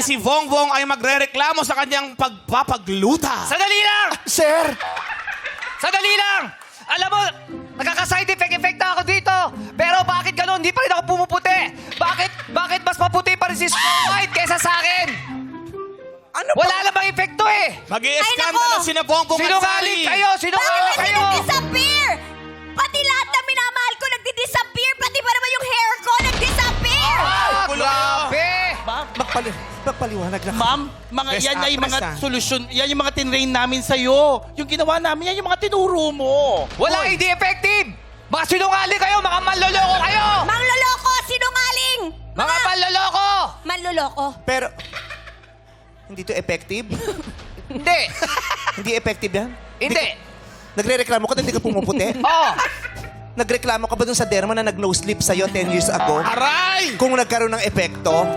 Kasi si Bongbong ay magrereklamo sa kanyang pagpapagluta. Sandali lang! Sir! Sandali lang! Alam mo, nakaka-side effect na ako dito. Pero bakit ganun? Hindi pa rin ako pumuputi. Bakit mas maputi pa rin si Snow White kaysa sa akin? Ano Wala namang epekto eh. Mag-i-skandalo nako! si na Bongbong at Sinungaling Sally. kayo! Sinungaling Bakit kayo! nag-disappear? Pati lahat na minamahal ko nagdi-disappear. Pati ba naman yung hair ko nagdi-disappear? Ah, Gulo. grabe! Magpaliwanag na. Ma'am, mga Best yan ay actress, mga ah. solusyon, yan yung mga tinrain namin sa'yo. Yung ginawa namin, yan yung mga tinuro mo. Wala, hindi effective! Mga sinungaling kayo! Mga manloloko kayo! Mangloloko, sinungaling! Mga manloloko! Manloloko. Pero, hindi to effective? Hindi! Hindi effective yan? Hindi! Nagre-reklamo ka na hindi ka pumuputi? Oo! Nagreklamo ka ba dun sa derma na nag-no sleep sa'yo 10 years ago? Aray! Kung nagkaroon ng epekto?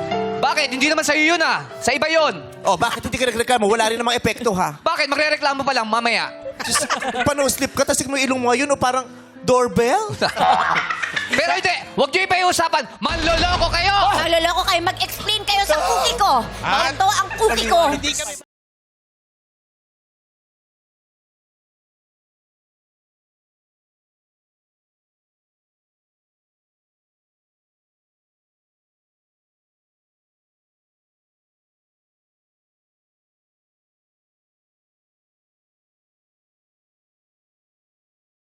Bakit? Hindi naman sa'yo yun ah. Sa iba yun. Oh, bakit hindi ka nagreklamo? Wala rin namang epekto, ha? Bakit? Magre-reklamo pa lang mamaya. Just, pa-no sleep ka, tapos mo ilong mo ngayon, o parang doorbell? Pero hindi. Huwag niyo ipa-iusapan. Manloloko kayo! Manloloko kayo. Mag-explain kayo sa cookie ko. At- Ito ang cookie ko. Hindi kami